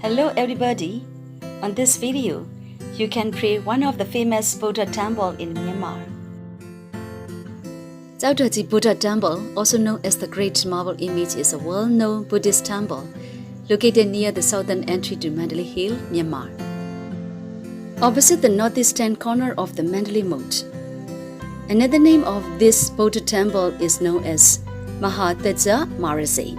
Hello everybody! On this video, you can pray one of the famous Buddha temple in Myanmar. Kyauk Taw Gyi Buddha Temple, also known as the Great Marble Image, is a well-known Buddhist temple located near the southern entry to Mandalay Hill, Myanmar. Opposite the northeastern corner of the Mandalay Moat. Another name of this Buddha temple is known as Mahateja Marase.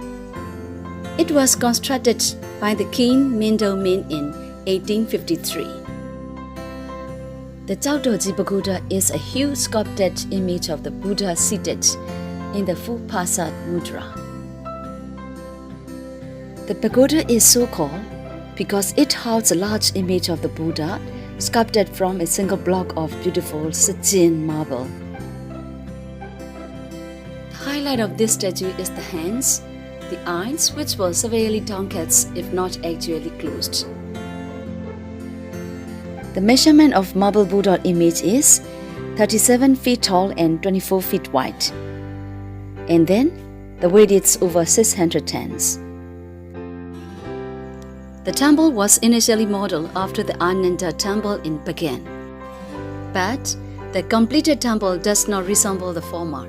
It was constructed by the King Mandalay Myanmar in 1853. The Kyauk Taw Gyi Pagoda is a huge sculpted image of the Buddha seated in the full Pasad Mudra. The pagoda is so called because it holds a large image of the Buddha sculpted from a single block of beautiful Sicilian marble. The highlight of this statue is the hands, the eyes, which were severely downcast if not actually closed. The measurement of marble Buddha image is 37 feet tall and 24 feet wide. And then, the weight is over 600 tons. The temple was initially modeled after the Ananda temple in Pagan. But the completed temple does not resemble the former.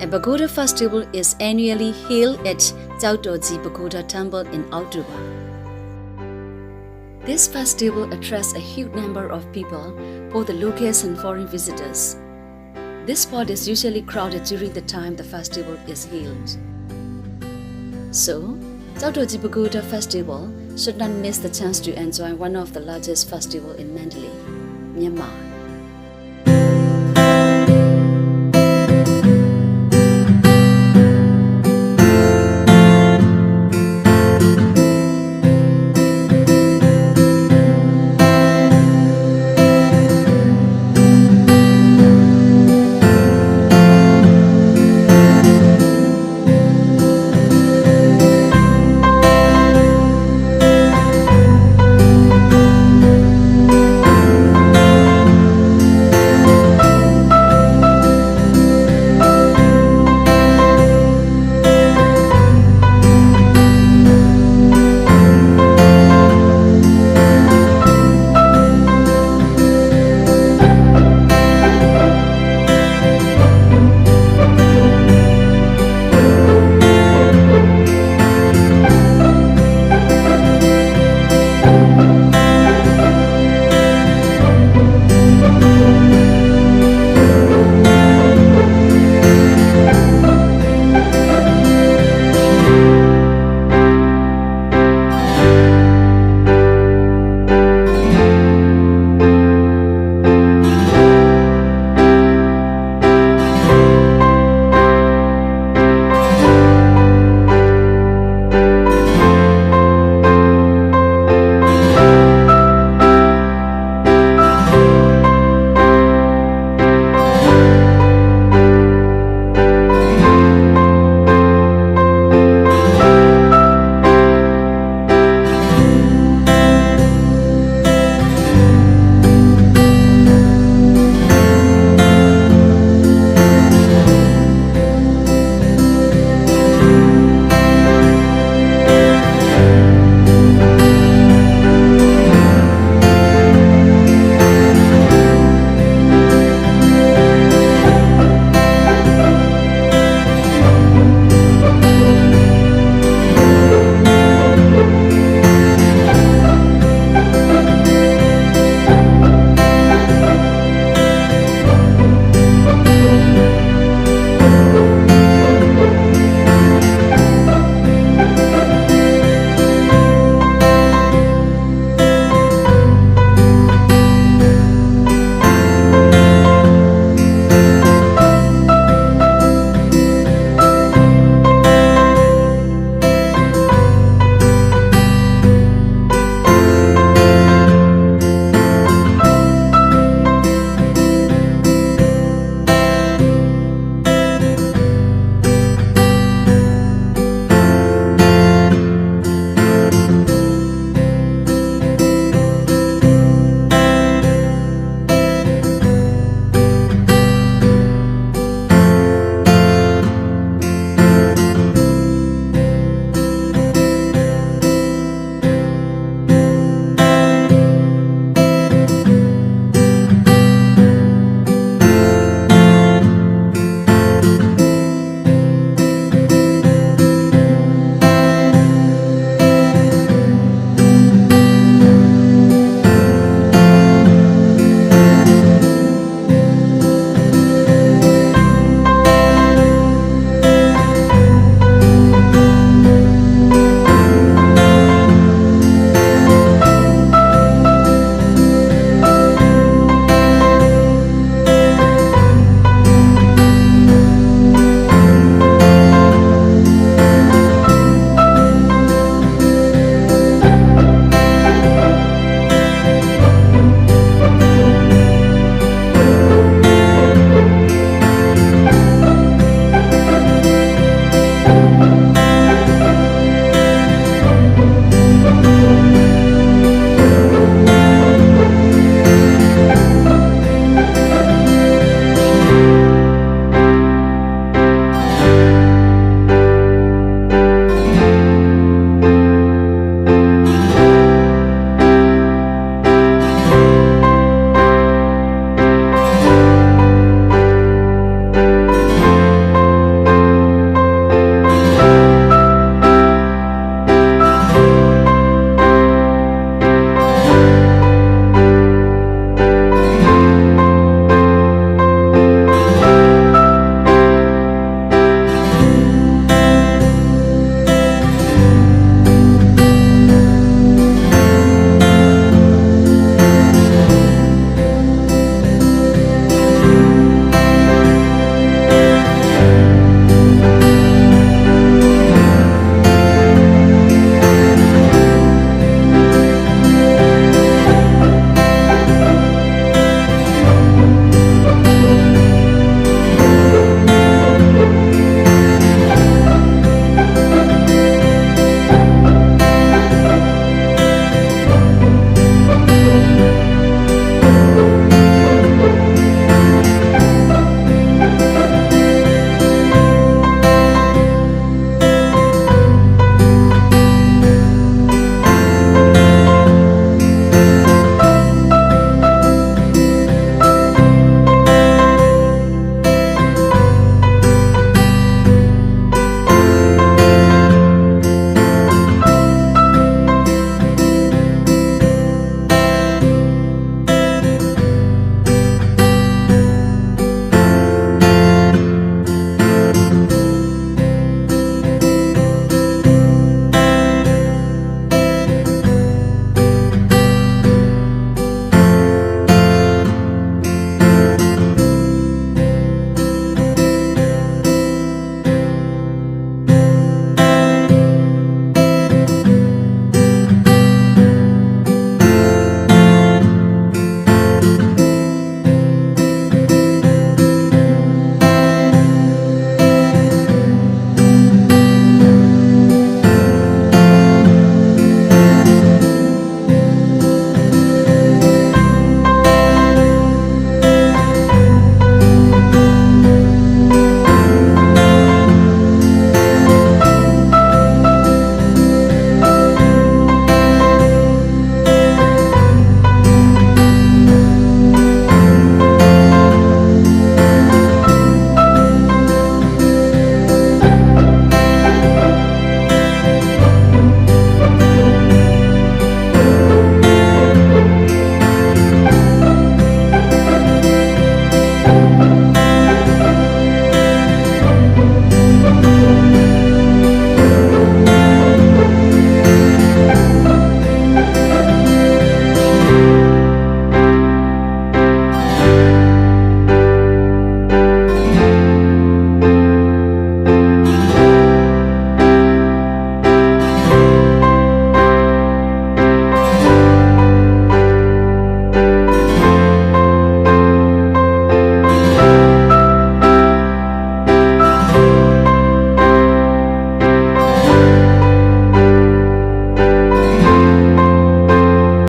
A pagoda festival is annually held at Kyauk Taw Gyi Pagoda temple in October. This festival attracts a huge number of people, both the locals and foreign visitors. This spot is usually crowded during the time the festival is held. So, Kyauk Taw Gyi Pagoda festival should not miss the chance to enjoy one of the largest festivals in Mandalay, Myanmar.